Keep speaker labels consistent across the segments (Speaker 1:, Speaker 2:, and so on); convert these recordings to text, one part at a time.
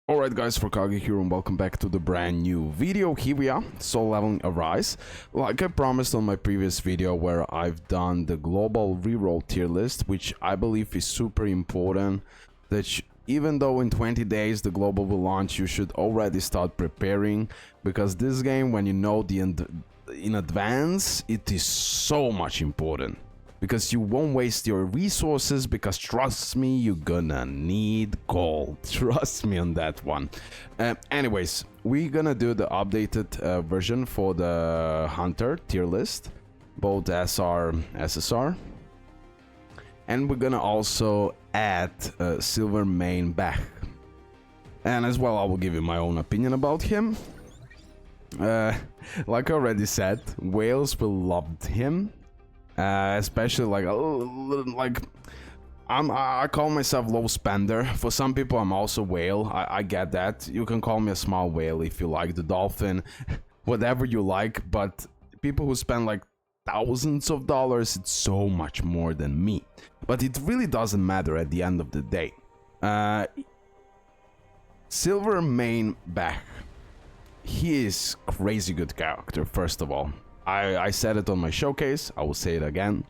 Speaker 1: Alright guys, RoKage here and welcome back to the brand new video. Here we are, Solo Leveling Arise. Like I promised on my previous video where I've done the global reroll tier list, which I believe is super important, that even though in 20 days the global will launch, you should already start preparing, because this game, when you know in advance, it is so much important. Because you won't waste your resources, because trust me, you're gonna need gold. Trust me on that one. Anyways, we're gonna do the updated version for the Hunter tier list, both SR, SSR. And we're gonna also add Silver Main Baek. And as well, I will give you my own opinion about him. Like I already said, whales will love him. Especially I call myself low spender. For some people I'm also whale. I get that. You can call me a small whale if you like, the dolphin, whatever you like, but people who spend like thousands of dollars, it's so much more than me. But it really doesn't matter at the end of the day. Silver Main Baek. He is crazy good character, first of all. I said it on my showcase, I will say it again.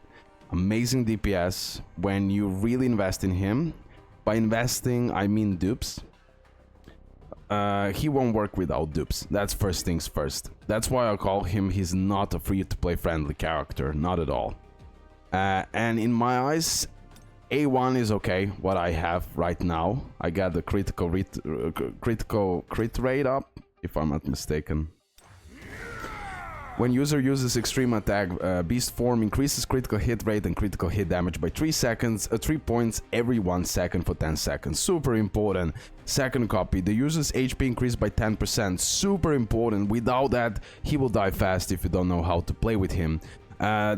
Speaker 1: Amazing DPS when you really invest in him. By investing, I mean dupes. He won't work without dupes. That's first things first. That's why I call him, he's not a free-to-play friendly character, not at all. And in my eyes, A1 is okay, what I have right now. I got the critical crit rate up, if I'm not mistaken. When user uses extreme attack, beast form increases critical hit rate and critical hit damage by 3 points every 1 second for 10 seconds. Super important. Second copy, the user's HP increased by 10%. Super important. Without that, he will die fast if you don't know how to play with him.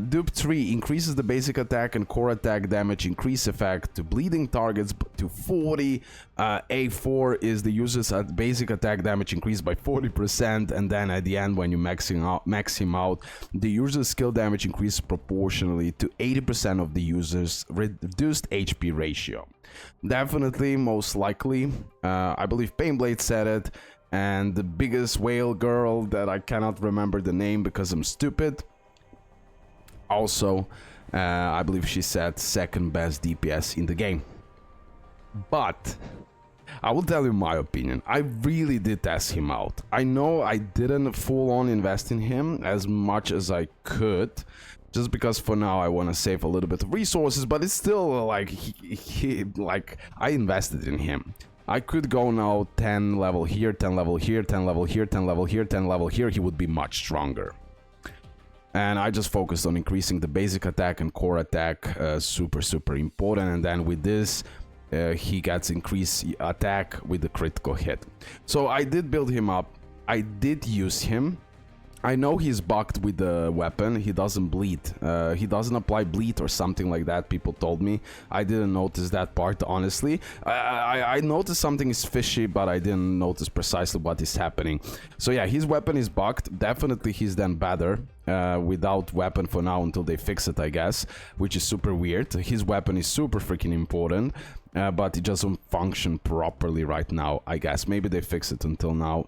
Speaker 1: Dupe 3 increases the basic attack and core attack damage increase effect to bleeding targets to 40. A4 is the user's basic attack damage increased by 40%, and then at the end, when you max him out, the user's skill damage increases proportionally to 80% of the user's reduced HP ratio. Definitely, most likely, I believe Painblade said it, and the biggest whale girl that I cannot remember the name because I'm stupid. Also, I believe she said second best DPS in the game. But I will tell you my opinion. I really did test him out. I know I didn't full on invest in him as much as I could, just because for now I want to save a little bit of resources, but it's still like like I invested in him. I could go now 10 level here, 10 level here, 10 level here, 10 level here, 10 level here. He would be much stronger. And I just focused on increasing the basic attack and core attack, super important. And then with this, he gets increased attack with the critical hit. So I did build him up. I did use him. I know he's bugged with the weapon. He doesn't bleed. He doesn't apply bleed or something like that, people told me. I didn't notice that part, honestly. I noticed something is fishy, but I didn't notice precisely what is happening. So yeah, his weapon is bugged. Definitely he's then better without weapon for now until they fix it, I guess, which is super weird. His weapon is super freaking important, but it doesn't function properly right now, I guess. Maybe they fix it until now.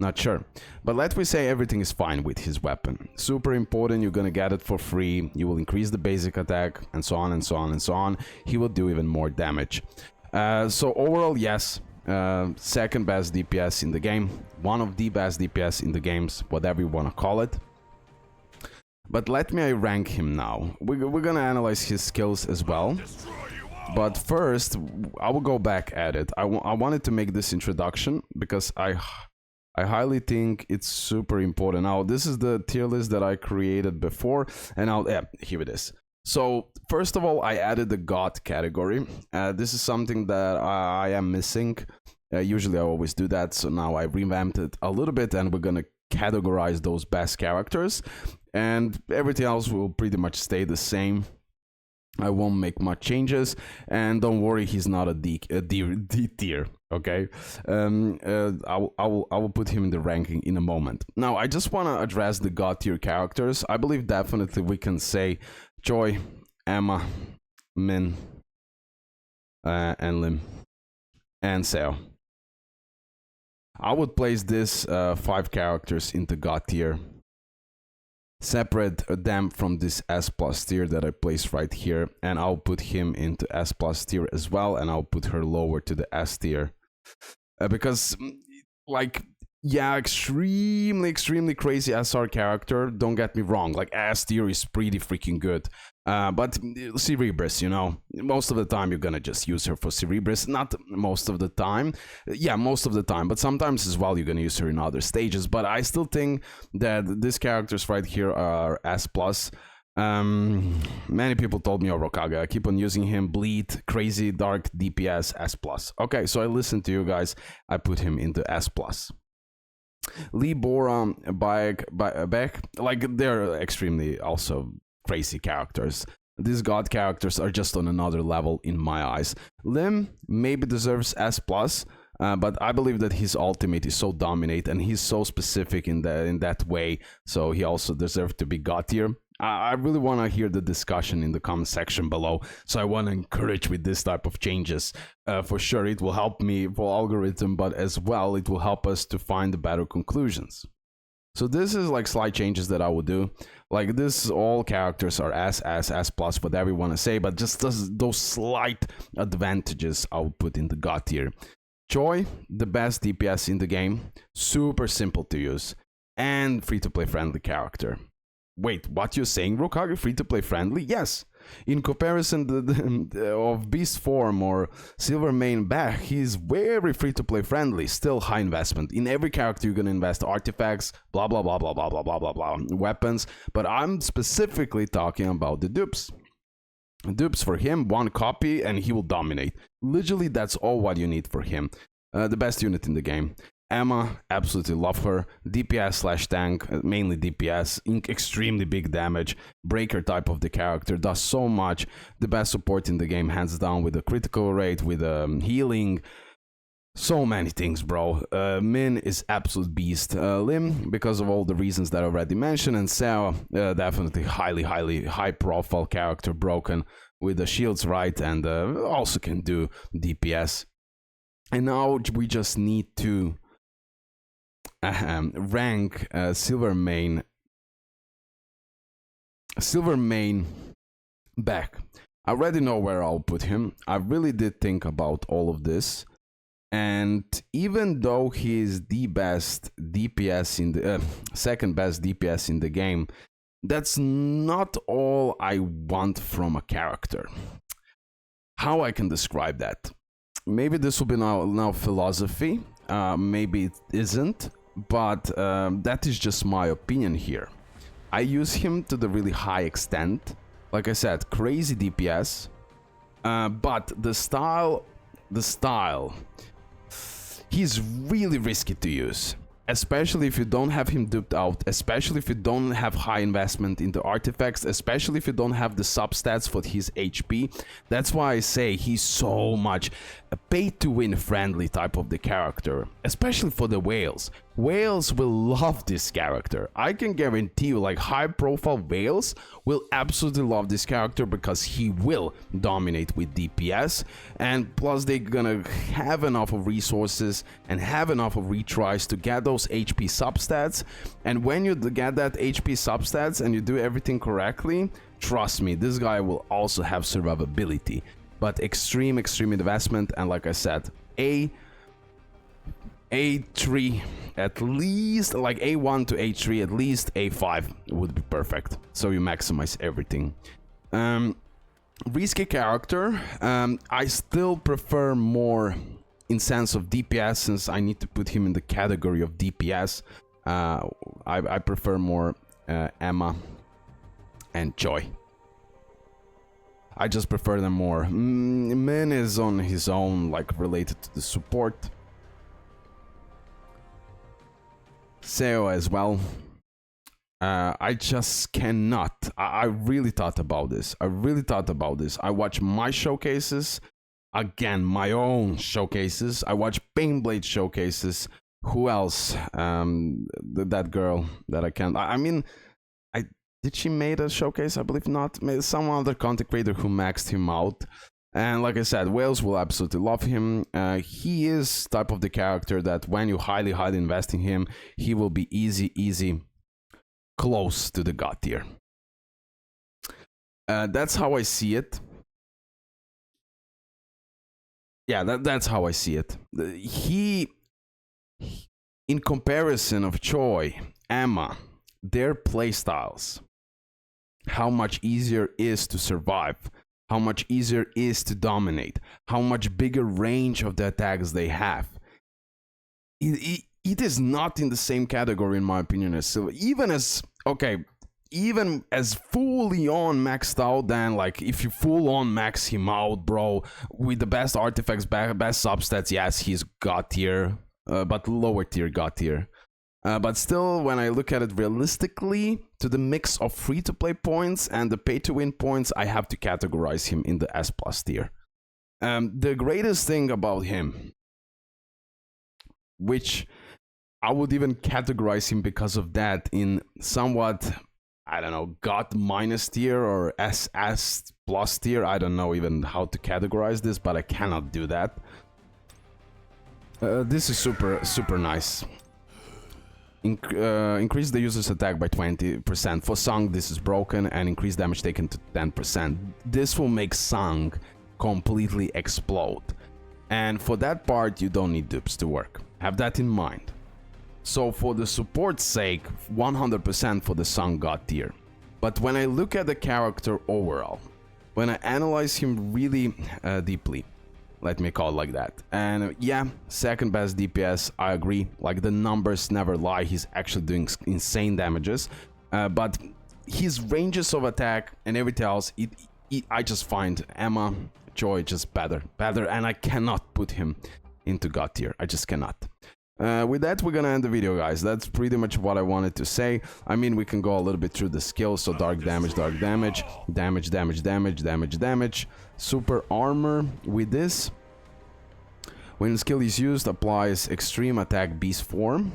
Speaker 1: Not sure, but let me say everything is fine with his weapon. Super important, you're gonna get it for free, you will increase the basic attack, and so on and so on and so on. He will do even more damage. So overall, yes, second best DPS in the game, one of the best DPS in the games, whatever you wanna call it. But let me rank him now. We're gonna analyze his skills as well. But first, I will go back at it. I wanted to make this introduction because I highly think it's super important. Now, this is the tier list that I created before, and now, yeah, here it is. So, first of all, I added the God category. This is something that I am missing. Usually I always do that, so now I revamped it a little bit, and we're gonna categorize those best characters. And everything else will pretty much stay the same. I won't make much changes, and don't worry, he's not a D tier, okay? I will put him in the ranking in a moment. Now, I just want to address the God tier characters. I believe definitely we can say Joy, Emma, Min, and Lim, and Seo. I would place this 5 characters into God tier. Separate them from this S plus tier that I placed right here, and I'll put him into S plus tier as well, and I'll put her lower to the S tier. Because, like, yeah, extremely crazy SR character, don't get me wrong, like S tier is pretty freaking good. But Cerebrus, you know, most of the time you're gonna just use her for Cerebrus. Not most of the time, yeah, most of the time, but sometimes as well you're gonna use her in other stages. But I still think that these characters right here are S plus. Many people told me, oh, RoKage, I keep on using him, bleed, crazy, dark, DPS, S plus. Okay, so I listened to you guys, I put him into S plus. Lee, Bora, Baek, like, they're extremely also crazy characters. These god characters are just on another level in my eyes. Lim maybe deserves S plus, but I believe that his ultimate is so dominant and he's so specific in that way, so he also deserves to be god tier. I really want to hear the discussion in the comment section below, so I want to encourage with this type of changes. For sure, it will help me for algorithm, but as well, it will help us to find the better conclusions. So this is like slight changes that I would do. Like this, all characters are S plus, whatever you want to say, but just those slight advantages I would put in the god tier. Choi, the best DPS in the game, super simple to use, and free-to-play friendly character. Wait, what you're saying, RoKage? Free-to-play friendly? Yes. In comparison of Beast Form or Silver Main Baek, he's very free-to-play friendly. Still high investment. In every character you're gonna invest artifacts, blah blah blah blah blah blah blah blah blah, weapons. But I'm specifically talking about the dupes. Dupes for him, 1 copy, and he will dominate. Literally, that's all what you need for him. The best unit in the game. Emma, absolutely love her. DPS / tank, mainly DPS, extremely big damage. Breaker type of the character, does so much. The best support in the game, hands down, with a critical rate, with healing. So many things, bro. Min is absolute beast. Lim, because of all the reasons that I already mentioned, and Seo, definitely highly high profile character, broken with the shields right, and also can do DPS. And now we just need to rank Silver Main Baek. I already know where I'll put him. I really did think about all of this, and even though he's the best DPS in the second best DPS in the game, that's not all I want from a character. How I can describe that? Maybe this will be now philosophy. Maybe it isn't. But that is just my opinion here. I use him to the really high extent. Like I said, crazy DPS. But the style, he's really risky to use. Especially if you don't have him duped out, especially if you don't have high investment into artifacts, especially if you don't have the substats for his HP. That's why I say he's so much a pay-to-win friendly type of the character, especially for the whales. Whales will love this character. I can guarantee you, like, high-profile whales will absolutely love this character because he will dominate with DPS, and plus they're gonna have enough of resources and have enough of retries to get those HP substats. And when you get that HP substats and you do everything correctly, trust me, this guy will also have survivability. But extreme investment, and like I said, A3 at least, like A1 to A3, at least A5 would be perfect. So you maximize everything. Risky character, I still prefer more in sense of DPS, since I need to put him in the category of DPS. I prefer more Emma and Choi. I just prefer them more. Min is on his own, like, related to the support. Seo as well. I just cannot. I really thought about this. I watch my showcases. Again, my own showcases. I watch Painblade showcases. Who else? That girl that I can't... I mean... Did she made a showcase? I believe not. Maybe some other content creator who maxed him out. And like I said, whales will absolutely love him. He is type of the character that when you highly invest in him, he will be easy close to the god tier. That's how I see it. Yeah, that's how I see it. He, in comparison of Choi, Emma, their playstyles, how much easier it is to survive, how much easier it is to dominate, how much bigger range of the attacks they have. It is not in the same category, in my opinion, as Silver. Even as fully on maxed out, then like if you full on max him out, bro, with the best artifacts, best substats, yes, he's god tier, but lower tier god tier. But still, when I look at it realistically, to the mix of free-to-play points and the pay-to-win points, I have to categorize him in the S+ tier. The greatest thing about him, which I would even categorize him because of that in somewhat, I don't know, God minus tier or SS plus tier. I don't know even how to categorize this, but I cannot do that. This is super nice. Increase the user's attack by 20%. For Sung, this is broken, and increase damage taken to 10%. This will make Sung completely explode. And for that part, you don't need dupes to work. Have that in mind. So for the support's sake, 100% for the Sung god tier. But when I look at the character overall, when I analyze him really deeply, let me call it like that. And yeah, second best DPS, I agree. Like, the numbers never lie, he's actually doing insane damages. But his ranges of attack and everything else, I just find Emma, Choi just better. And I cannot put him into god tier, I just cannot. With that, we're gonna end the video, guys. That's pretty much what I wanted to say. I mean, we can go a little bit through the skills. So dark damage, damage. Super armor with this. When the skill is used, applies extreme attack beast form.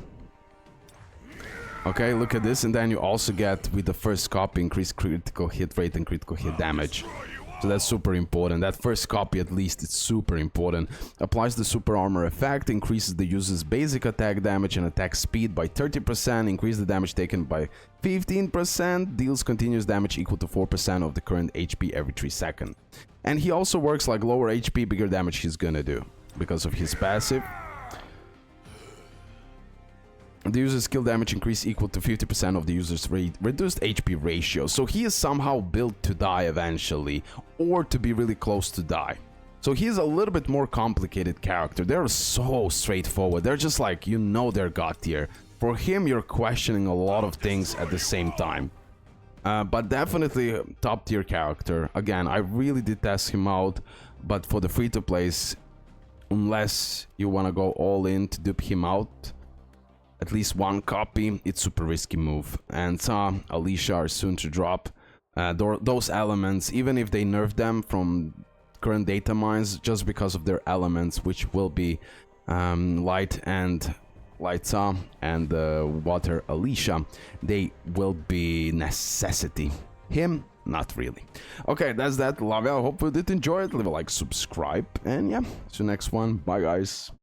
Speaker 1: Okay, look at this. And then you also get, with the first copy, increased critical hit rate and critical hit damage. So that's super important. That first copy, at least, it's super important. Applies the super armor effect, increases the user's basic attack damage and attack speed by 30%, increase the damage taken by 15%, deals continuous damage equal to 4% of the current HP every 3 seconds. And he also works like lower HP, bigger damage he's gonna do because of his passive. The user's skill damage increase equal to 50% of the user's reduced HP ratio. So he is somehow built to die eventually, or to be really close to die. So he's a little bit more complicated character. They're so straightforward. They're just like, you know, they're god tier. For him, you're questioning a lot of things at the same time. But definitely top tier character. Again, I really did test him out, but for the free-to-plays, unless you want to go all in to dupe him out, at least one copy, it's super risky move. And Alicia are soon to drop. Those elements, even if they nerf them from current data mines, just because of their elements, which will be light and Lighta and water Alicia, they will be necessity. Him, not really. Okay, that's that. Love it. I hope you did enjoy it. Leave a like, subscribe, and yeah, see you next one. Bye, guys.